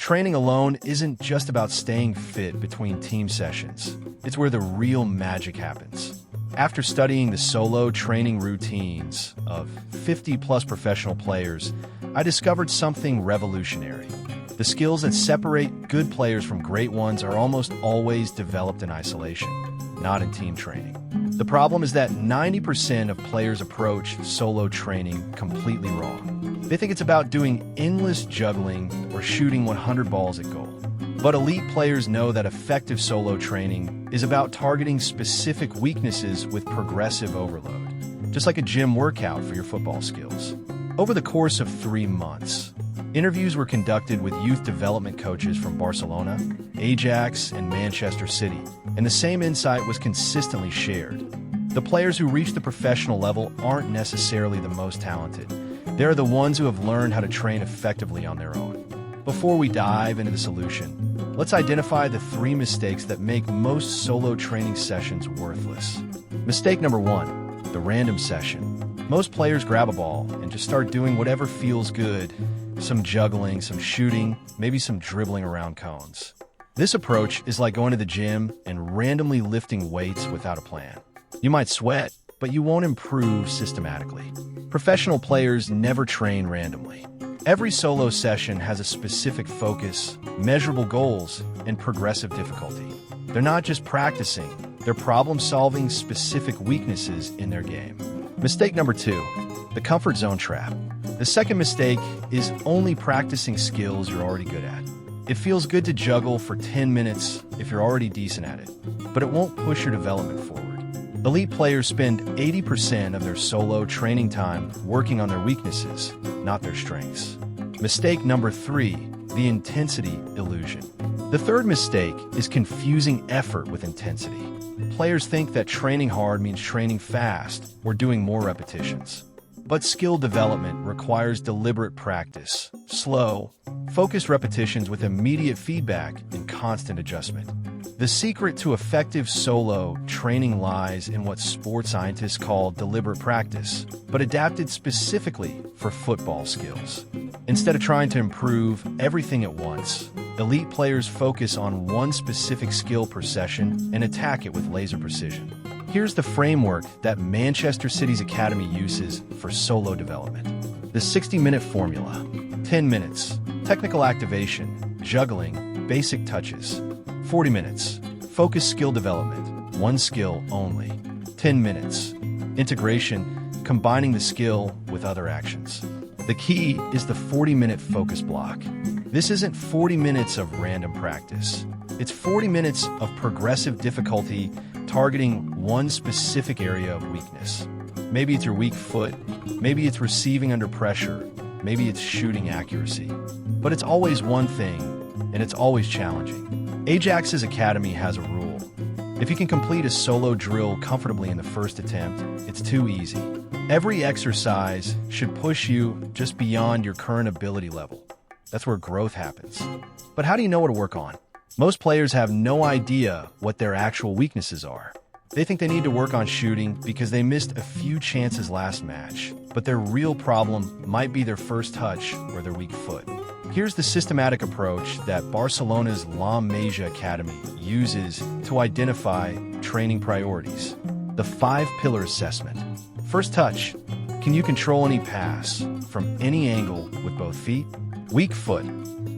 Training alone isn't just about staying fit between team sessions. It's where the real magic happens. After studying the solo training routines of 50-plus professional players, I discovered something revolutionary. The skills that separate good players from great ones are almost always developed in isolation, not in team training. The problem is that 90% of players approach solo training completely wrong. They think it's about doing endless juggling or shooting 100 balls at goal. But elite players know that effective solo training is about targeting specific weaknesses with progressive overload, just like a gym workout for your football skills. Over the course of 3 months, interviews were conducted with youth development coaches from Barcelona, Ajax, and Manchester City, and the same insight was consistently shared. The players who reach the professional level aren't necessarily the most talented. They're the ones who have learned how to train effectively on their own. Before we dive into the solution, let's identify the 3 mistakes that make most solo training sessions worthless. Mistake number 1, the random session. Most players grab a ball and just start doing whatever feels good. Some juggling, some shooting, maybe some dribbling around cones. This approach is like going to the gym and randomly lifting weights without a plan. You might sweat, but you won't improve systematically. Professional players never train randomly. Every solo session has a specific focus, measurable goals, and progressive difficulty. They're not just practicing, they're problem-solving specific weaknesses in their game. Mistake number 2, the comfort zone trap. The second mistake is only practicing skills you're already good at. It feels good to juggle for 10 minutes if you're already decent at it, but it won't push your development forward. Elite players spend 80% of their solo training time working on their weaknesses, not their strengths. Mistake number 3, the intensity illusion. The third mistake is confusing effort with intensity. Players think that training hard means training fast or doing more repetitions. But skill development requires deliberate practice, slow, focused repetitions with immediate feedback and constant adjustment. The secret to effective solo training lies in what sports scientists call deliberate practice, but adapted specifically for football skills. Instead of trying to improve everything at once, elite players focus on one specific skill per session and attack it with laser precision. Here's the framework that Manchester City's academy uses for solo development. The 60-minute formula. 10 minutes, technical activation, juggling, basic touches. 40 minutes, focused skill development, one skill only. 10 minutes, integration, combining the skill with other actions. The key is the 40-minute focus block. This isn't 40 minutes of random practice. It's 40 minutes of progressive difficulty targeting one specific area of weakness. Maybe it's your weak foot, maybe it's receiving under pressure, maybe it's shooting accuracy. But it's always one thing, and it's always challenging. Ajax's academy has a rule. If you can complete a solo drill comfortably in the first attempt, it's too easy. Every exercise should push you just beyond your current ability level. That's where growth happens. But how do you know what to work on? Most players have no idea what their actual weaknesses are. They think they need to work on shooting because they missed a few chances last match, but their real problem might be their first touch or their weak foot. Here's the systematic approach that Barcelona's La Masia Academy uses to identify training priorities. The 5-pillar assessment. First touch. Can you control any pass from any angle with both feet? Weak foot.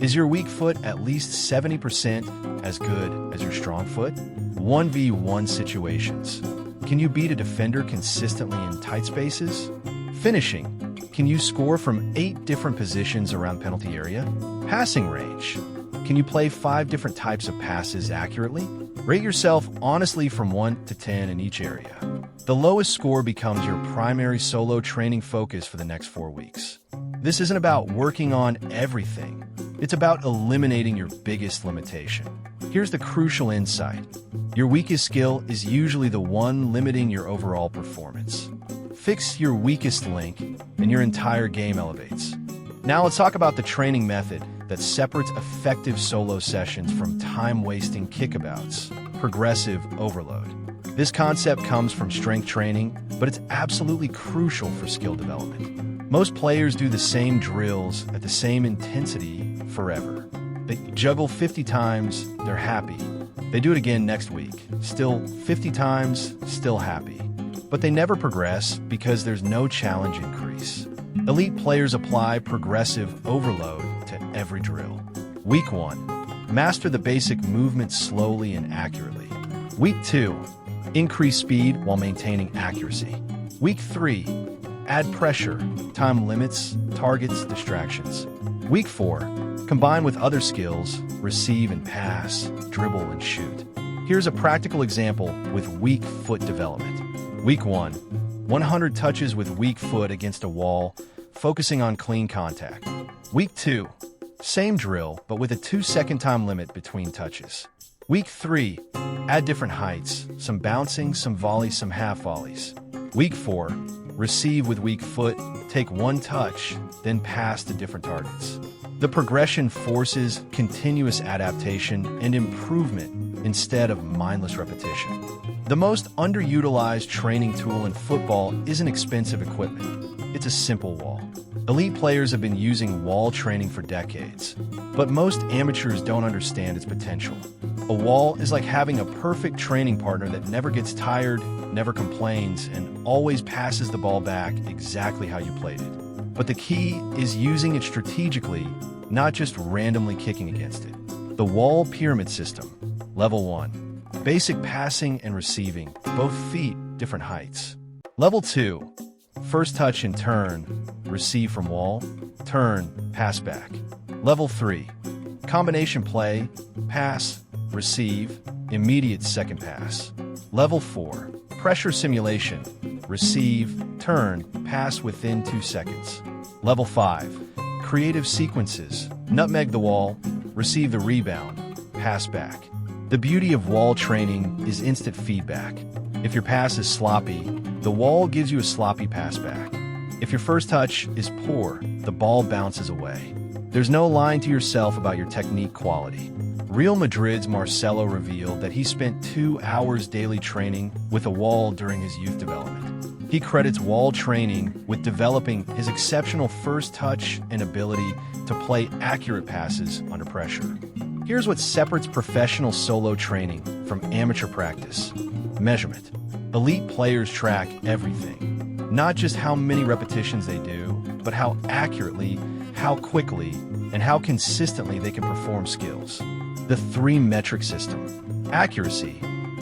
Is your weak foot at least 70% as good as your strong foot? 1v1 situations. Can you beat a defender consistently in tight spaces? Finishing. Can you score from 8 different positions around penalty area? Passing range. Can you play 5 different types of passes accurately? Rate yourself honestly from 1 to 10 in each area. The lowest score becomes your primary solo training focus for the next 4 weeks. This isn't about working on everything. It's about eliminating your biggest limitation. Here's the crucial insight. Your weakest skill is usually the one limiting your overall performance. Fix your weakest link, and your entire game elevates. Now let's talk about the training method that separates effective solo sessions from time-wasting kickabouts, progressive overload. This concept comes from strength training, but it's absolutely crucial for skill development. Most players do the same drills at the same intensity forever. They juggle 50 times, they're happy. They do it again next week. Still 50 times, still happy. But they never progress because there's no challenge increase. Elite players apply progressive overload to every drill. Week 1. Master the basic movement slowly and accurately. Week 2. Increase speed while maintaining accuracy. Week 3. Add pressure, time limits, targets, distractions. Week 4. Combine with other skills, receive and pass, dribble and shoot. Here's a practical example with weak foot development. Week 1. 100 touches with weak foot against a wall, focusing on clean contact. Week 2. Same drill, but with a 2-second time limit between touches. Week 3. Add different heights, some bouncing, some volleys, some half volleys. Week 4. Receive with weak foot, take one touch, then pass to different targets. The progression forces continuous adaptation and improvement instead of mindless repetition. The most underutilized training tool in football isn't expensive equipment. It's a simple wall. Elite players have been using wall training for decades, but most amateurs don't understand its potential. A wall is like having a perfect training partner that never gets tired, never complains, and always passes the ball back exactly how you played it. But the key is using it strategically, not just randomly kicking against it. The wall pyramid system. Level 1. Basic passing and receiving, both feet, different heights. Level 2. First touch and turn, receive from wall, turn, pass back. Level 3. Combination play, pass, receive, immediate second pass. Level 4. Pressure simulation, receive, turn, pass within 2 seconds. Level 5. Creative sequences, nutmeg the wall, receive the rebound, pass back. The beauty of wall training is instant feedback. If your pass is sloppy, the wall gives you a sloppy pass back. If your first touch is poor, the ball bounces away. There's no lying to yourself about your technique quality. Real Madrid's Marcelo revealed that he spent 2 hours daily training with a wall during his youth development. He credits wall training with developing his exceptional first touch and ability to play accurate passes under pressure. Here's what separates professional solo training from amateur practice. Measurement. Elite players track everything. Not just how many repetitions they do, but how accurately, how quickly, and how consistently they can perform skills. The 3-metric system. Accuracy.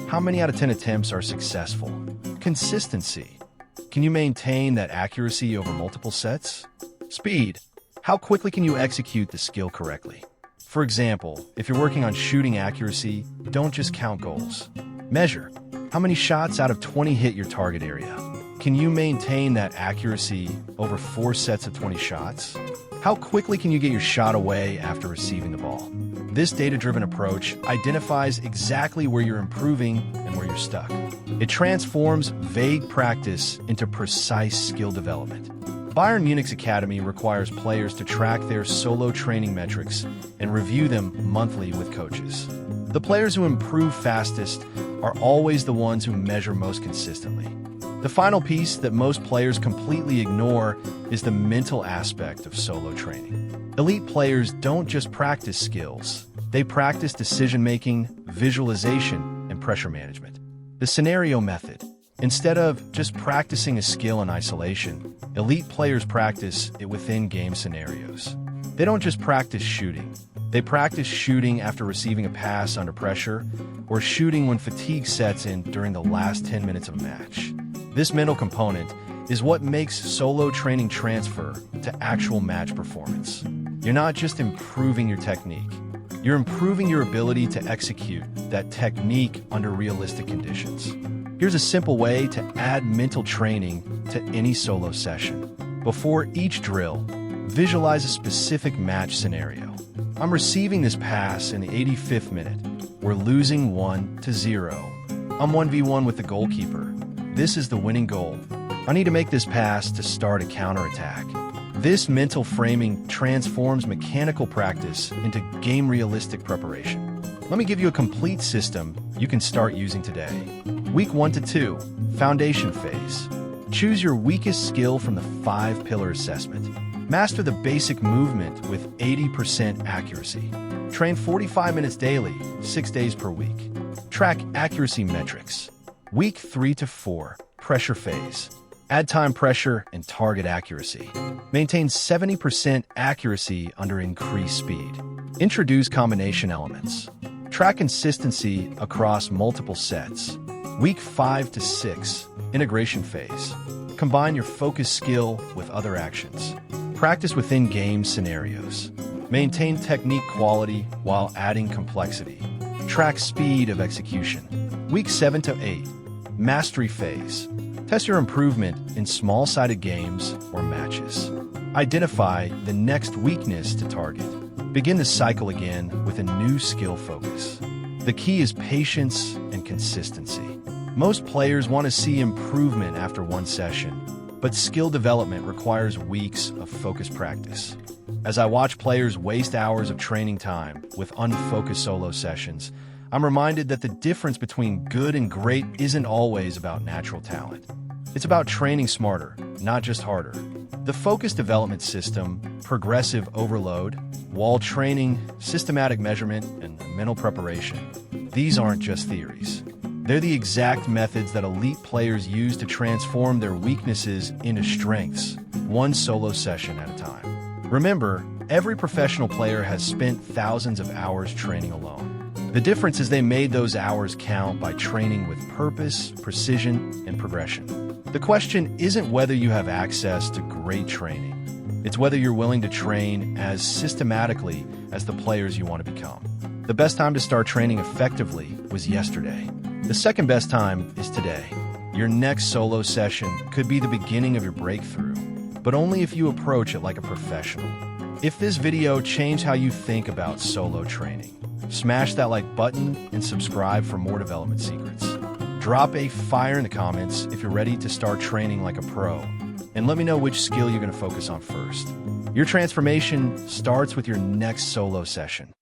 How many out of 10 attempts are successful? Consistency. Can you maintain that accuracy over multiple sets? Speed. How quickly can you execute the skill correctly? For example, if you're working on shooting accuracy, don't just count goals. Measure. How many shots out of 20 hit your target area? Can you maintain that accuracy over 4 sets of 20 shots? How quickly can you get your shot away after receiving the ball? This data-driven approach identifies exactly where you're improving and where you're stuck. It transforms vague practice into precise skill development. Bayern Munich's academy requires players to track their solo training metrics and review them monthly with coaches. The players who improve fastest are always the ones who measure most consistently. The final piece that most players completely ignore is the mental aspect of solo training. Elite players don't just practice skills, they practice decision-making, visualization, and pressure management. The scenario method. Instead of just practicing a skill in isolation, elite players practice it within game scenarios. They don't just practice shooting. They practice shooting after receiving a pass under pressure, or shooting when fatigue sets in during the last 10 minutes of a match. This mental component is what makes solo training transfer to actual match performance. You're not just improving your technique, you're improving your ability to execute that technique under realistic conditions. Here's a simple way to add mental training to any solo session. Before each drill, visualize a specific match scenario. I'm receiving this pass in the 85th minute. We're losing 1-0. I'm 1v1 with the goalkeeper. This is the winning goal. I need to make this pass to start a counterattack. This mental framing transforms mechanical practice into game-realistic preparation. Let me give you a complete system you can start using today. Week 1 to 2, foundation phase. Choose your weakest skill from the 5-pillar assessment. Master the basic movement with 80% accuracy. Train 45 minutes daily, 6 days per week. Track accuracy metrics. Week 3 to 4, pressure phase. Add time pressure and target accuracy. Maintain 70% accuracy under increased speed. Introduce combination elements. Track consistency across multiple sets. Week 5 to 6, integration phase. Combine your focus skill with other actions. Practice within game scenarios. Maintain technique quality while adding complexity. Track speed of execution. Week 7 to 8, mastery phase. Test your improvement in small-sided games or matches. Identify the next weakness to target. Begin the cycle again with a new skill focus. The key is patience and consistency. Most players want to see improvement after one session, but skill development requires weeks of focused practice. As I watch players waste hours of training time with unfocused solo sessions, I'm reminded that the difference between good and great isn't always about natural talent. It's about training smarter, not just harder. The focus development system, progressive overload, wall training, systematic measurement, and mental preparation, these aren't just theories. They're the exact methods that elite players use to transform their weaknesses into strengths, one solo session at a time. Remember, every professional player has spent thousands of hours training alone. The difference is they made those hours count by training with purpose, precision, and progression. The question isn't whether you have access to great training. It's whether you're willing to train as systematically as the players you want to become. The best time to start training effectively was yesterday. The second best time is today. Your next solo session could be the beginning of your breakthrough, but only if you approach it like a professional. If this video changed how you think about solo training, smash that like button and subscribe for more development secrets. Drop a fire in the comments if you're ready to start training like a pro, and let me know which skill you're going to focus on first. Your transformation starts with your next solo session.